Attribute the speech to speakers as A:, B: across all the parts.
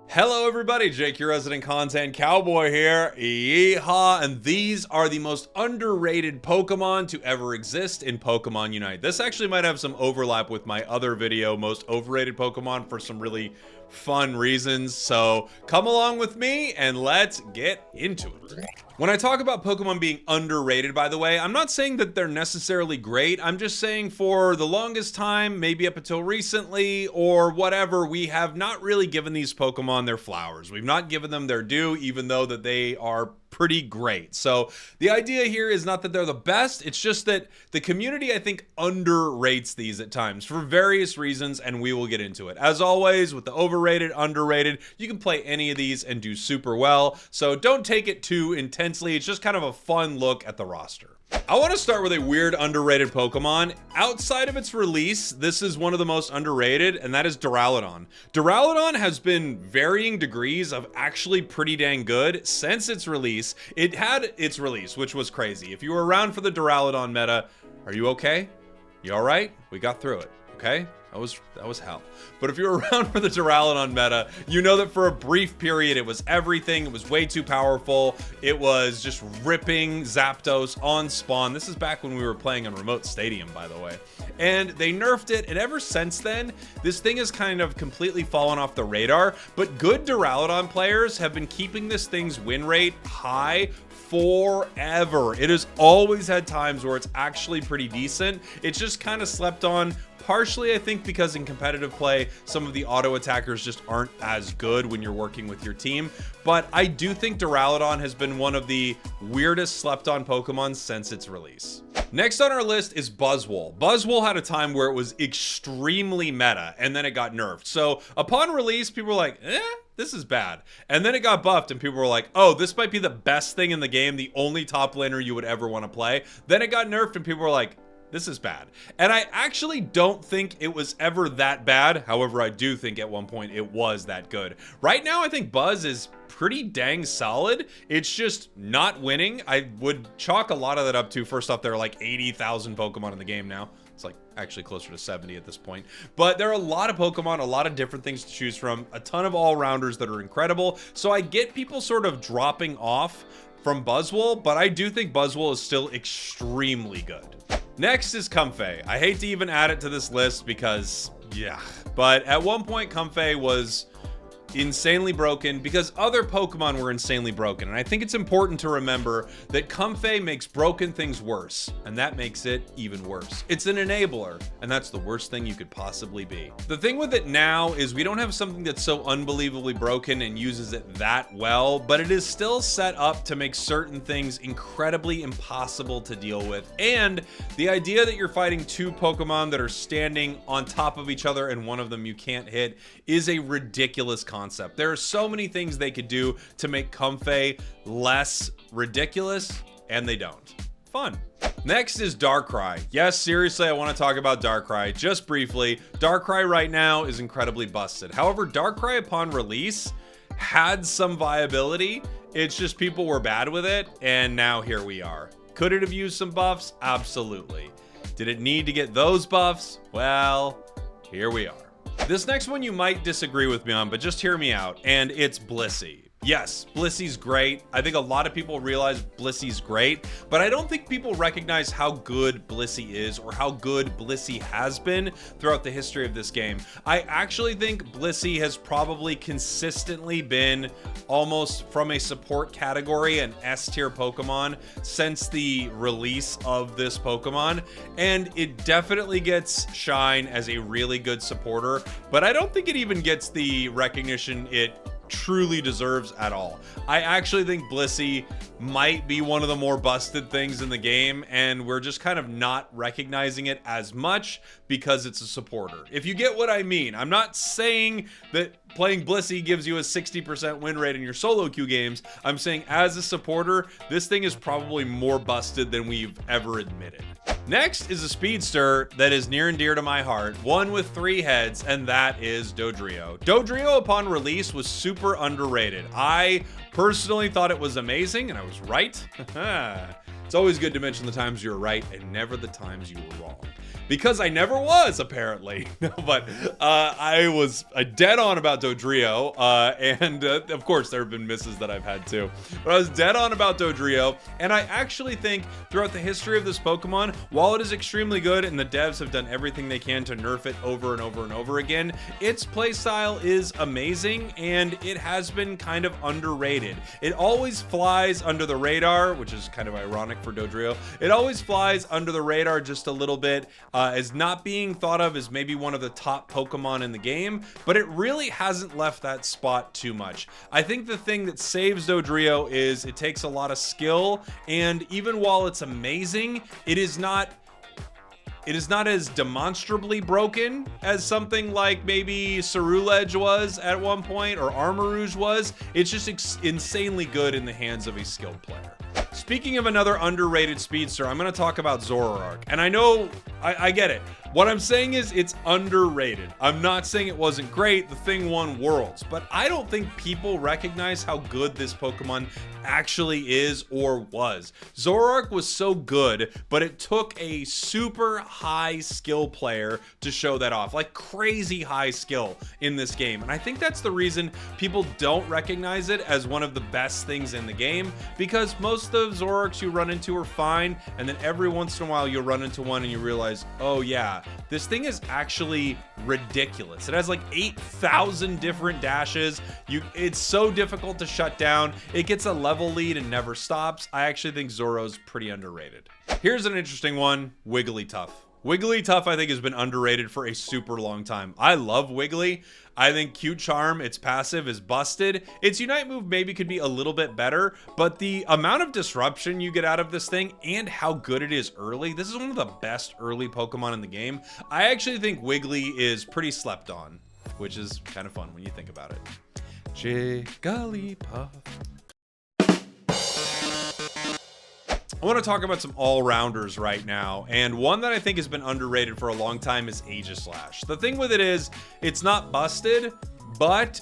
A: Hello everybody, Jake, your resident content cowboy here, Yeehaw, and these are the most underrated Pokemon to ever exist in Pokemon Unite. This actually might have some overlap with my other video, most overrated Pokemon, for some really fun reasons, so come along with me and let's get into it. When I talk about Pokemon being underrated, by the way, I'm not saying that they're necessarily great. I'm just saying for the longest time, maybe up until recently or whatever, we have not really given these Pokemon their flowers. We've not given them their due, even though that they are pretty great. So the idea here is not that they're the best, it's just that the community, I think, underrates these at times for various reasons, and we will get into it. As always, with the overrated, underrated, you can play any of these and do super well, so don't take it too intensely. It's just kind of a fun look at the roster. I want to start with a weird underrated Pokemon. Outside of its release, this is one of the most underrated, and that is Duraladon. Duraladon has been varying degrees of actually pretty dang good since its release. It had its release, which was crazy. If you were around for the Duraladon meta, are you okay? You all right? We got through it, okay? That was hell. But if you're around for the Duraladon meta, you know that for a brief period, it was everything. It was way too powerful. It was just ripping Zapdos on spawn. This is back when we were playing on Remote Stadium, by the way. And they nerfed it, and ever since then, this thing has kind of completely fallen off the radar. But good Duraladon players have been keeping this thing's win rate high forever. It has always had times where it's actually pretty decent. It's just kind of slept on. Partially, I think, because in competitive play, some of the auto attackers just aren't as good when you're working with your team. But I do think Duraladon has been one of the weirdest slept on Pokemon since its release. Next on our list is Bozwell. Bozwell had a time where it was extremely meta, and then it got nerfed. So upon release, people were like, this is bad. And then it got buffed, and people were like, oh, this might be the best thing in the game, the only top laner you would ever want to play. Then it got nerfed, and people were like, this is bad. And I actually don't think it was ever that bad. However, I do think at one point it was that good. Right now, I think Buzz is pretty dang solid. It's just not winning. I would chalk a lot of that up to, first off, there are like 80,000 Pokemon in the game now. It's like actually closer to 70 at this point. But there are a lot of Pokemon, a lot of different things to choose from, a ton of all-rounders that are incredible. So I get people sort of dropping off from Bozwell, but I do think Bozwell is still extremely good. Next is Comfey. I hate to even add it to this list because, yeah. But at one point, Comfey was insanely broken because other Pokemon were insanely broken. And I think it's important to remember that Comfey makes broken things worse, and that makes it even worse. It's an enabler, and that's the worst thing you could possibly be. The thing with it now is we don't have something that's so unbelievably broken and uses it that well, but it is still set up to make certain things incredibly impossible to deal with. And the idea that you're fighting two Pokemon that are standing on top of each other and one of them you can't hit is a ridiculous concept. There are so many things they could do to make Comfey less ridiculous, and they don't. Fun. Next is Darkrai. Yes, seriously, I want to talk about Darkrai just briefly. Darkrai right now is incredibly busted. However, Darkrai upon release had some viability. It's just people were bad with it, and now here we are. Could it have used some buffs? Absolutely. Did it need to get those buffs? Well, here we are. This next one you might disagree with me on, but just hear me out, and it's Blissey. Yes, Blissey's great. I think a lot of people realize Blissey's great, but I don't think people recognize how good Blissey is or how good Blissey has been throughout the history of this game. I actually think Blissey has probably consistently been almost from a support category an S-tier Pokemon since the release of this Pokemon, and it definitely gets shine as a really good supporter, but I don't think it even gets the recognition it truly deserves at all. I actually think Blissey might be one of the more busted things in the game, and we're just kind of not recognizing it as much because it's a supporter. If you get what I mean, I'm not saying that playing Blissey gives you a 60% win rate in your solo queue games. I'm saying as a supporter, this thing is probably more busted than we've ever admitted. Next is a speedster that is near and dear to my heart, one with 3 heads, and that is Dodrio. Dodrio upon release was super underrated. I personally thought it was amazing, and I was right. It's always good to mention the times you were right and never the times you were wrong. because I never was, apparently. But I was dead on about Dodrio, and of course there have been misses that I've had too. But I was dead on about Dodrio, and I actually think throughout the history of this Pokemon, while it is extremely good and the devs have done everything they can to nerf it over and over and over again, its playstyle is amazing, and it has been kind of underrated. It always flies under the radar, which is kind of ironic for Dodrio. It always flies under the radar just a little bit, as not being thought of as maybe one of the top Pokemon in the game, but it really hasn't left that spot too much. I think the thing that saves Dodrio is it takes a lot of skill, and even while it's amazing, it is not as demonstrably broken as something like maybe Cerulege was at one point, or Armarouge was. It's just insanely good in the hands of a skilled player. Speaking of another underrated speedster, I'm going to talk about Zoroark. And I know, I get it. What I'm saying is it's underrated. I'm not saying it wasn't great. The thing won Worlds. But I don't think people recognize how good this Pokemon actually is or was. Zoroark was so good, but it took a super high skill player to show that off. Like crazy high skill in this game. And I think that's the reason people don't recognize it as one of the best things in the game, because most of Zoroarks you run into are fine, and then every once in a while you'll run into one and you realize, oh yeah, this thing is actually ridiculous. It has like 8,000 different dashes. It's so difficult to shut down. It gets a level lead and never stops. I actually think Zoro's pretty underrated. Here's an interesting one, Wigglytuff. Wigglytuff, I think, has been underrated for a super long time. I love Wiggly. I think Cute Charm, its passive, is busted. Its Unite move maybe could be a little bit better, but the amount of disruption you get out of this thing and how good it is early, this is one of the best early Pokemon in the game. I actually think Wiggly is pretty slept on, which is kind of fun when you think about it. Jigglypuff. I want to talk about some all-rounders right now, and one that I think has been underrated for a long time is Aegislash. The thing with it is, it's not busted, but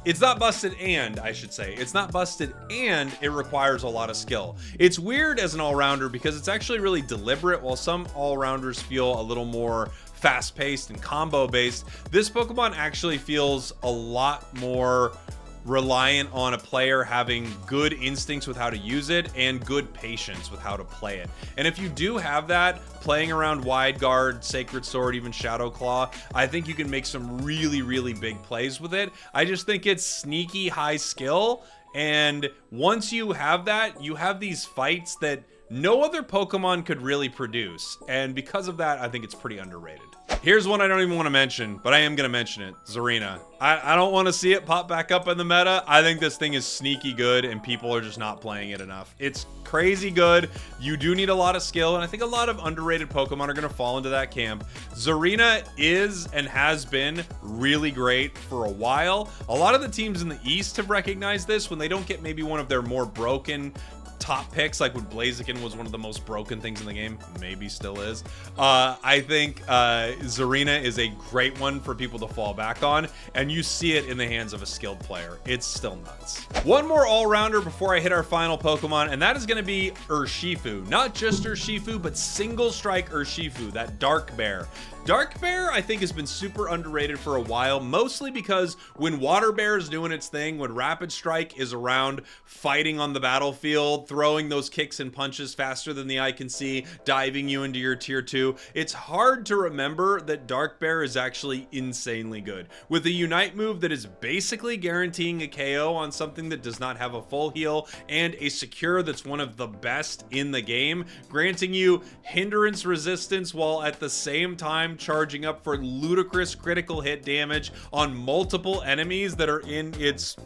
A: it's not busted and, I should say. It's not busted and it requires a lot of skill. It's weird as an all-rounder because it's actually really deliberate. While some all-rounders feel a little more fast-paced and combo-based, this Pokemon actually feels a lot more reliant on a player having good instincts with how to use it and good patience with how to play it. And if you do have that, playing around Wide Guard, Sacred Sword, even Shadow Claw, I think you can make some really, really big plays with it. I just think it's sneaky high skill, and once you have that, you have these fights that no other Pokemon could really produce, and because of that, I think it's pretty underrated. Here's one I don't even want to mention, but I am going to mention it, Zarena. I don't want to see it pop back up in the meta. I think this thing is sneaky good, and people are just not playing it enough. It's crazy good. You do need a lot of skill, and I think a lot of underrated Pokemon are going to fall into that camp. Zarena is and has been really great for a while. A lot of the teams in the East have recognized this when they don't get maybe one of their more broken top picks, like when Blaziken was one of the most broken things in the game, maybe still is. I think Zarena is a great one for people to fall back on, and you see it in the hands of a skilled player. It's still nuts. One more all-rounder before I hit our final Pokemon, and that is going to be Urshifu. Not just Urshifu, but Single Strike Urshifu, that Dark Bear. Dark Bear, I think, has been super underrated for a while, mostly because when Water Bear is doing its thing, when Rapid Strike is around fighting on the battlefield, throwing those kicks and punches faster than the eye can see, diving you into your tier 2, it's hard to remember that Dark Bear is actually insanely good. With a Unite move that is basically guaranteeing a KO on something that does not have a full heal, and a Secure that's one of the best in the game, granting you hindrance resistance while at the same time charging up for ludicrous critical hit damage on multiple enemies that are in its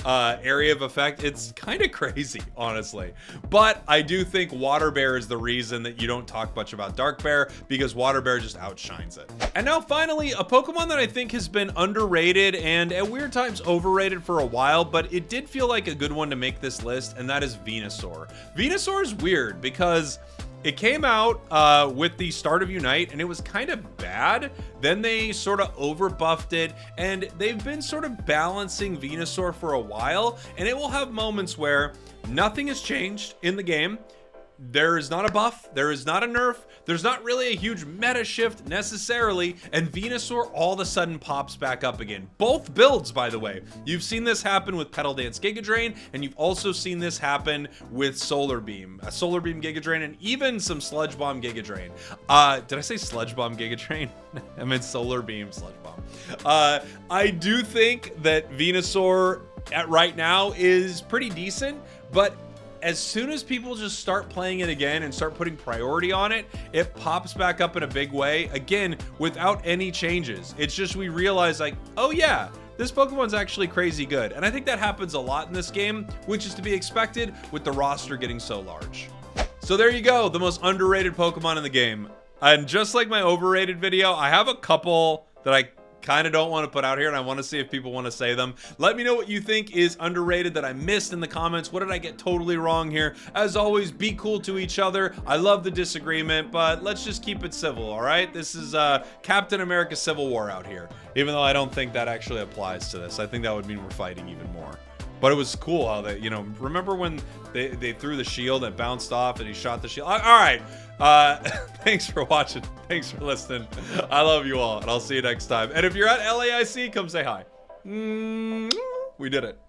A: area of effect. It's kind of crazy, honestly, but I do think Water Bear is the reason that you don't talk much about Dark Bear, because Water Bear just outshines it. And now finally, a Pokemon that I think has been underrated and at weird times overrated for a while, but it did feel like a good one to make this list, and that is Venusaur. Venusaur is weird because it came out with the start of Unite, and it was kind of bad. Then they sort of overbuffed it, and they've been sort of balancing Venusaur for a while, and it will have moments where nothing has changed in the game. there is not a buff, there is not a nerf, there's not really a huge meta shift necessarily, and Venusaur all of a sudden pops back up again. Both builds, by the way. You've seen this happen with Petal Dance Giga Drain, and you've also seen this happen with Solar Beam. Solar Beam Giga Drain, and even some Sludge Bomb Giga Drain. Did I say Sludge Bomb Giga Drain? I meant Solar Beam Sludge Bomb. I do think that Venusaur at right now is pretty decent, but as soon as people just start playing it again and start putting priority on it, it pops back up in a big way, again, without any changes. It's just we realize like, oh yeah, this Pokemon's actually crazy good. And I think that happens a lot in this game, which is to be expected with the roster getting so large. So there you go, the most underrated Pokemon in the game. And just like my overrated video, I have a couple that I kind of don't want to put out here, and I want to see if people want to say them. Let me know what you think is underrated that I missed in the comments. What did I get totally wrong here? As always, be cool to each other. I love the disagreement, but let's just keep it civil, all right? This is Captain America Civil War out here, even though I don't think that actually applies to this. I think that would mean we're fighting even more. But it was cool how they, you know, remember when they threw the shield and it bounced off and he shot the shield? All right. Thanks for watching. Thanks for listening. I love you all, and I'll see you next time. And if you're at LAIC, come say hi. We did it.